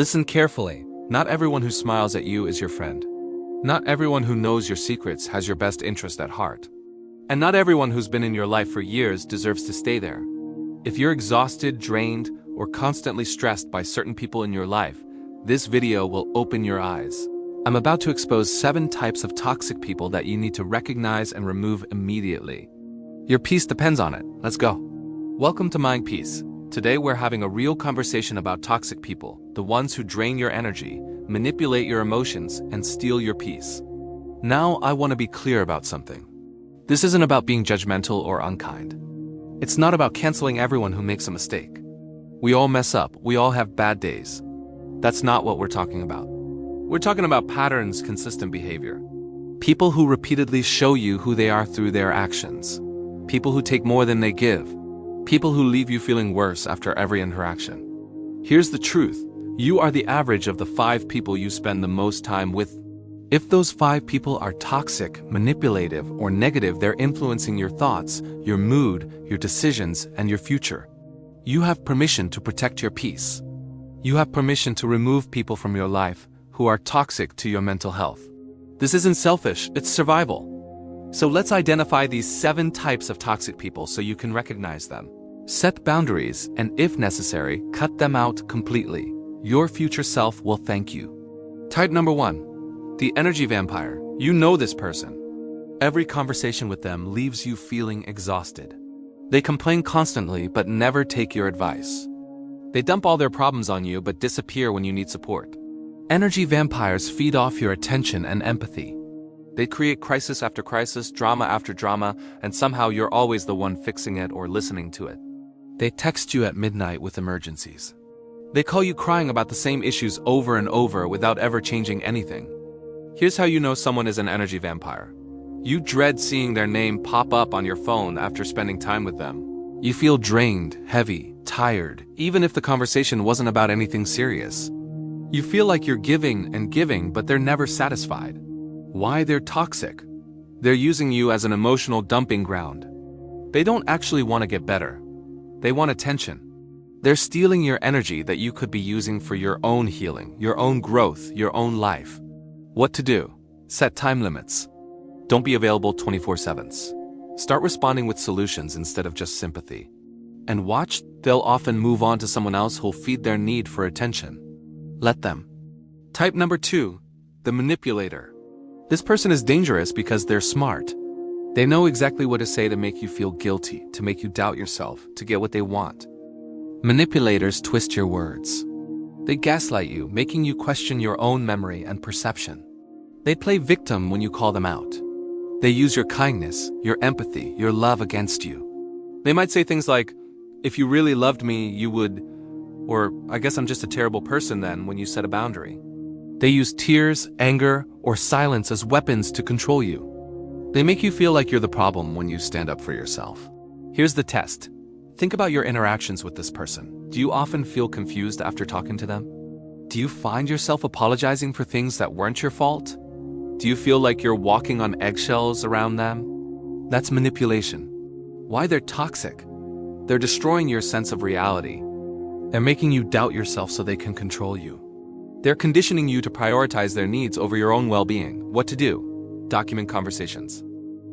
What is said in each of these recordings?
Listen carefully. Not everyone who smiles at you is your friend. Not everyone who knows your secrets has your best interest at heart. And not everyone who's been in your life for years deserves to stay there. If you're exhausted, drained, or constantly stressed by certain people in your life, this video will open your eyes. I'm about to expose 7 types of toxic people that you need to recognize and remove immediately. Your peace depends on it. Let's go. Welcome to Mind Peace. Today we're having a real conversation about toxic people, the ones who drain your energy, manipulate your emotions, and steal your peace. Now I want to be clear about something. This isn't about being judgmental or unkind. It's not about canceling everyone who makes a mistake. We all mess up, we all have bad days. That's not what we're talking about. We're talking about patterns, consistent behavior. People who repeatedly show you who they are through their actions. People who take more than they give. People who leave you feeling worse after every interaction. Here's the truth. You are the average of the 5 people you spend the most time with. If those 5 people are toxic, manipulative, or negative, they're influencing your thoughts, your mood, your decisions, and your future. You have permission to protect your peace. You have permission to remove people from your life who are toxic to your mental health. This isn't selfish, it's survival. So let's identify these 7 types of toxic people so you can recognize them. Set boundaries, and if necessary, cut them out completely. Your future self will thank you. Type number 1. The energy vampire. You know this person. Every conversation with them leaves you feeling exhausted. They complain constantly but never take your advice. They dump all their problems on you but disappear when you need support. Energy vampires feed off your attention and empathy. They create crisis after crisis, drama after drama, and somehow you're always the one fixing it or listening to it. They text you at midnight with emergencies. They call you crying about the same issues over and over without ever changing anything. Here's how you know someone is an energy vampire. You dread seeing their name pop up on your phone after spending time with them. You feel drained, heavy, tired, even if the conversation wasn't about anything serious. You feel like you're giving and giving, but they're never satisfied. Why? They're toxic. They're using you as an emotional dumping ground. They don't actually want to get better. They want attention. They're stealing your energy that you could be using for your own healing, your own growth, your own life. What to do? Set time limits. Don't be available 24/7. Start responding with solutions instead of just sympathy. And watch, they'll often move on to someone else who'll feed their need for attention. Let them. Type number 2. The manipulator. This person is dangerous because they're smart. They know exactly what to say to make you feel guilty, to make you doubt yourself, to get what they want. Manipulators twist your words. They gaslight you, making you question your own memory and perception. They play victim when you call them out. They use your kindness, your empathy, your love against you. They might say things like, "If you really loved me, you would," or "I guess I'm just a terrible person then," when you set a boundary. They use tears, anger, or silence as weapons to control you. They make you feel like you're the problem when you stand up for yourself. Here's the test. Think about your interactions with this person. Do you often feel confused after talking to them? Do you find yourself apologizing for things that weren't your fault? Do you feel like you're walking on eggshells around them? That's manipulation. Why? They're toxic. They're destroying your sense of reality. They're making you doubt yourself so they can control you. They're conditioning you to prioritize their needs over your own well-being. What to do? Document conversations.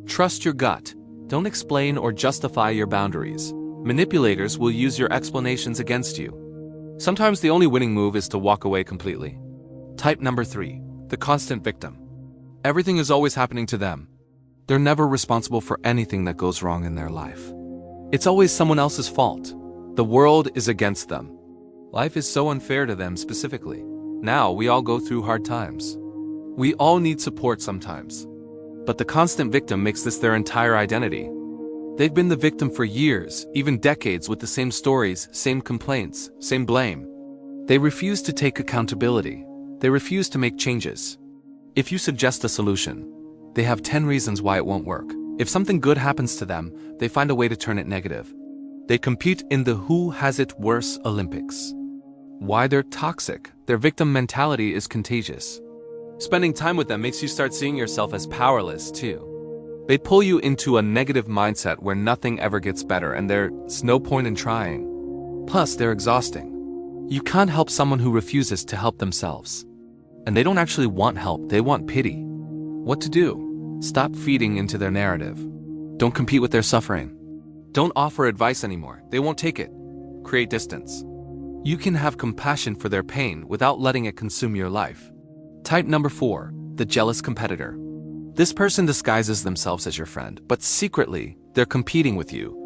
Trust your gut. Don't explain or justify your boundaries. Manipulators will use your explanations against you. Sometimes the only winning move is to walk away completely. Type number 3. The constant victim. Everything is always happening to them. They're never responsible for anything that goes wrong in their life. It's always someone else's fault. The world is against them. Life is so unfair to them specifically. Now we all go through hard times. We all need support sometimes. But the constant victim makes this their entire identity. They've been the victim for years, even decades, with the same stories, same complaints, same blame. They refuse to take accountability. They refuse to make changes. If you suggest a solution, they have 10 reasons why it won't work. If something good happens to them, they find a way to turn it negative. They compete in the who has it worse Olympics. Why? They're toxic. Their victim mentality is contagious. Spending time with them makes you start seeing yourself as powerless too. They pull you into a negative mindset where nothing ever gets better and there's no point in trying. Plus, they're exhausting. You can't help someone who refuses to help themselves. And they don't actually want help, they want pity. What to do? Stop feeding into their narrative. Don't compete with their suffering. Don't offer advice anymore, they won't take it. Create distance. You can have compassion for their pain without letting it consume your life. Type number 4, the jealous competitor. This person disguises themselves as your friend, but secretly, they're competing with you.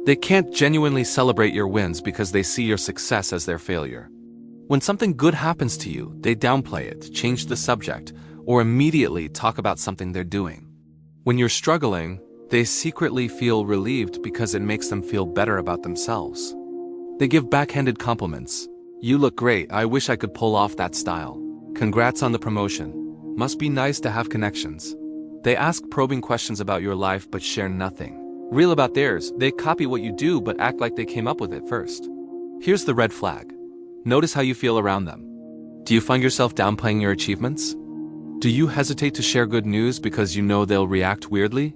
They can't genuinely celebrate your wins because they see your success as their failure. When something good happens to you, they downplay it, change the subject, or immediately talk about something they're doing. When you're struggling, they secretly feel relieved because it makes them feel better about themselves. They give backhanded compliments. You look great, I wish I could pull off that style. Congrats on the promotion. Must be nice to have connections. They ask probing questions about your life but share nothing real about theirs. They copy what you do but act like they came up with it first. Here's the red flag. Notice how you feel around them. Do you find yourself downplaying your achievements? Do you hesitate to share good news because you know they'll react weirdly?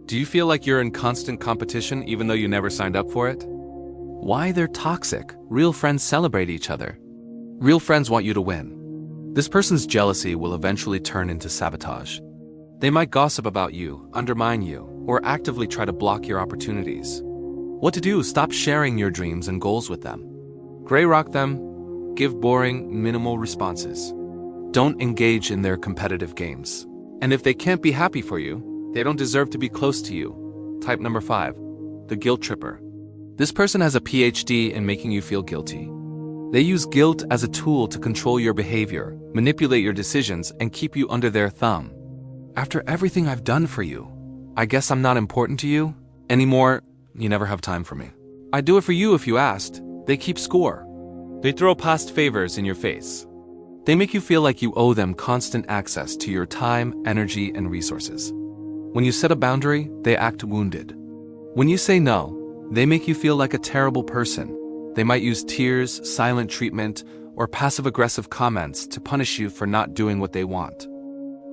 Do you feel like you're in constant competition even though you never signed up for it? Why they're toxic? Real friends celebrate each other. Real friends want you to win. This person's jealousy will eventually turn into sabotage. They might gossip about you, undermine you, or actively try to block your opportunities. What to do? Stop sharing your dreams and goals with them. Gray rock them. Give boring, minimal responses. Don't engage in their competitive games. And if they can't be happy for you, they don't deserve to be close to you. Type number 5, the guilt tripper. This person has a PhD in making you feel guilty. They use guilt as a tool to control your behavior, manipulate your decisions, and keep you under their thumb. After everything I've done for you, I guess I'm not important to you anymore. You never have time for me. I'd do it for you if you asked. They keep score. They throw past favors in your face. They make you feel like you owe them constant access to your time, energy, and resources. When you set a boundary, they act wounded. When you say no, they make you feel like a terrible person. They might use tears, silent treatment, or passive-aggressive comments to punish you for not doing what they want.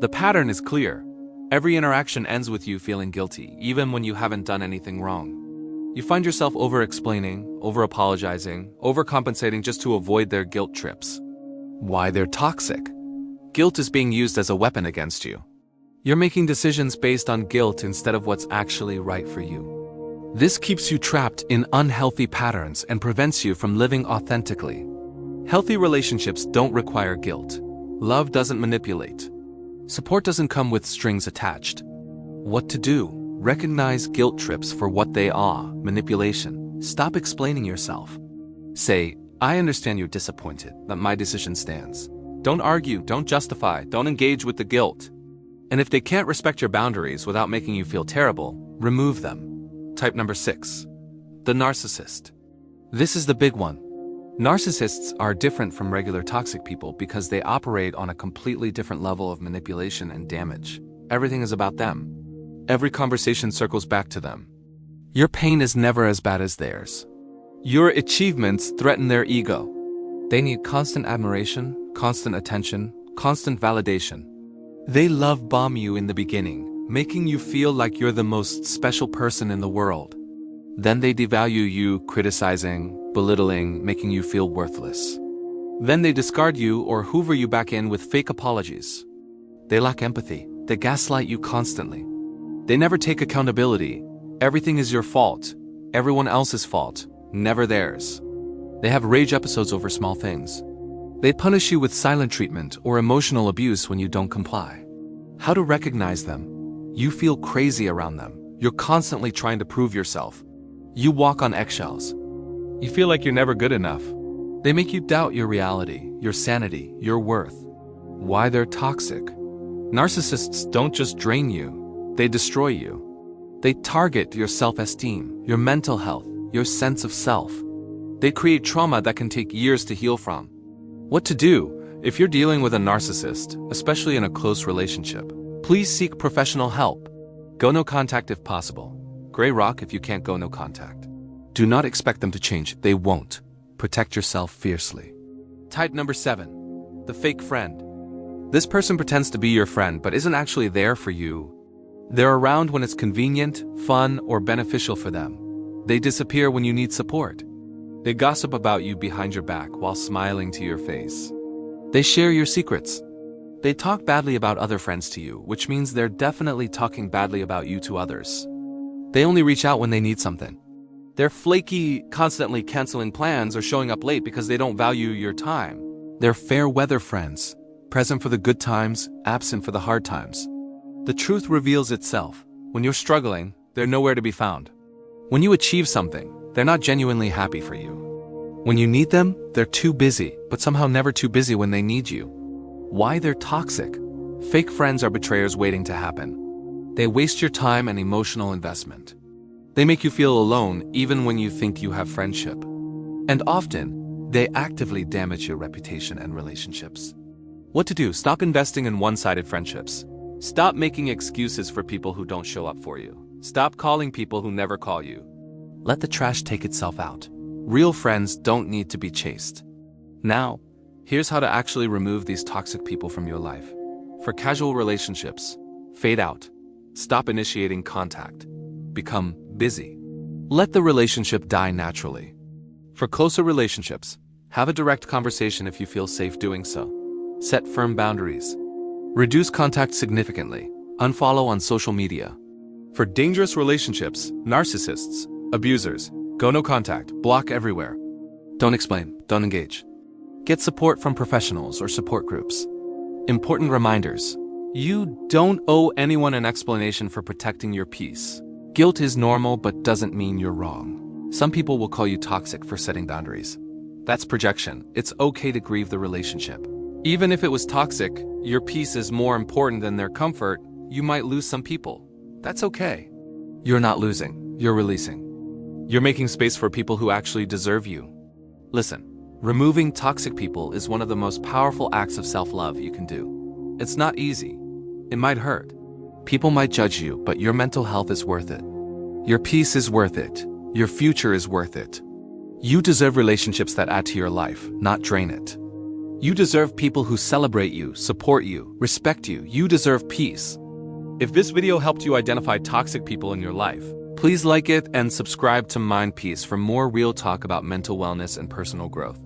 The pattern is clear. Every interaction ends with you feeling guilty, even when you haven't done anything wrong. You find yourself over-explaining, over-apologizing, overcompensating just to avoid their guilt trips. Why they're toxic? Guilt is being used as a weapon against you. You're making decisions based on guilt instead of what's actually right for you. This keeps you trapped in unhealthy patterns and prevents you from living authentically. Healthy relationships don't require guilt. Love doesn't manipulate. Support doesn't come with strings attached. What to do? Recognize guilt trips for what they are, manipulation. Stop explaining yourself. Say, I understand you're disappointed, but my decision stands. Don't argue, don't justify, don't engage with the guilt. And if they can't respect your boundaries without making you feel terrible, remove them. Type number 6. The narcissist. This is the big one. Narcissists are different from regular toxic people because they operate on a completely different level of manipulation and damage. Everything is about them. Every conversation circles back to them. Your pain is never as bad as theirs. Your achievements threaten their ego. They need constant admiration, constant attention, constant validation. They love bomb you in the beginning, making you feel like you're the most special person in the world. Then they devalue you, criticizing, belittling, making you feel worthless. Then they discard you or hoover you back in with fake apologies. They lack empathy. They gaslight you constantly. They never take accountability. Everything is your fault. Everyone else's fault, never theirs. They have rage episodes over small things. They punish you with silent treatment or emotional abuse when you don't comply. How to recognize them? You feel crazy around them. You're constantly trying to prove yourself. You walk on eggshells. You feel like you're never good enough. They make you doubt your reality, your sanity, your worth. Why they're toxic? Narcissists don't just drain you, they destroy you. They target your self-esteem, your mental health, your sense of self. They create trauma that can take years to heal from. What to do? If you're dealing with a narcissist, especially in a close relationship, please seek professional help. Go no contact if possible. Gray rock if you can't go no contact. Do not expect them to change, they won't. Protect yourself fiercely. Type number 7. The fake friend. This person pretends to be your friend but isn't actually there for you. They're around when it's convenient, fun, or beneficial for them. They disappear when you need support. They gossip about you behind your back while smiling to your face. They share your secrets. They talk badly about other friends to you, which means they're definitely talking badly about you to others. They only reach out when they need something. They're flaky, constantly canceling plans or showing up late because they don't value your time. They're fair weather friends, present for the good times, absent for the hard times. The truth reveals itself. When you're struggling, they're nowhere to be found. When you achieve something, they're not genuinely happy for you. When you need them, they're too busy, but somehow never too busy when they need you. Why they're toxic? Fake friends are betrayers waiting to happen. They waste your time and emotional investment. They make you feel alone even when you think you have friendship. And often, they actively damage your reputation and relationships. What to do? Stop investing in one-sided friendships. Stop making excuses for people who don't show up for you. Stop calling people who never call you. Let the trash take itself out. Real friends don't need to be chased. Now, here's how to actually remove these toxic people from your life. For casual relationships, fade out. Stop initiating contact. Become busy. Let the relationship die naturally. For closer relationships, have a direct conversation if you feel safe doing so. Set firm boundaries. Reduce contact significantly. Unfollow on social media. For dangerous relationships, narcissists, abusers, go no contact, block everywhere. Don't explain, don't engage. Get support from professionals or support groups. Important reminders. You don't owe anyone an explanation for protecting your peace. Guilt is normal but doesn't mean you're wrong. Some people will call you toxic for setting boundaries. That's projection. It's okay to grieve the relationship. Even if it was toxic, your peace is more important than their comfort. You might lose some people. That's okay. You're not losing, you're releasing. You're making space for people who actually deserve you. Listen, removing toxic people is one of the most powerful acts of self-love you can do. It's not easy. It might hurt. People might judge you, but your mental health is worth it. Your peace is worth it. Your future is worth it. You deserve relationships that add to your life, not drain it. You deserve people who celebrate you, support you, respect you. You deserve peace. If this video helped you identify toxic people in your life, please like it and subscribe to Mind Peace for more real talk about mental wellness and personal growth.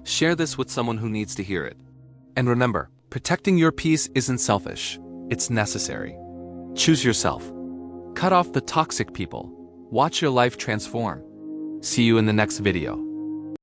Share this with someone who needs to hear it. And remember, protecting your peace isn't selfish. It's necessary. Choose yourself. Cut off the toxic people. Watch your life transform. See you in the next video.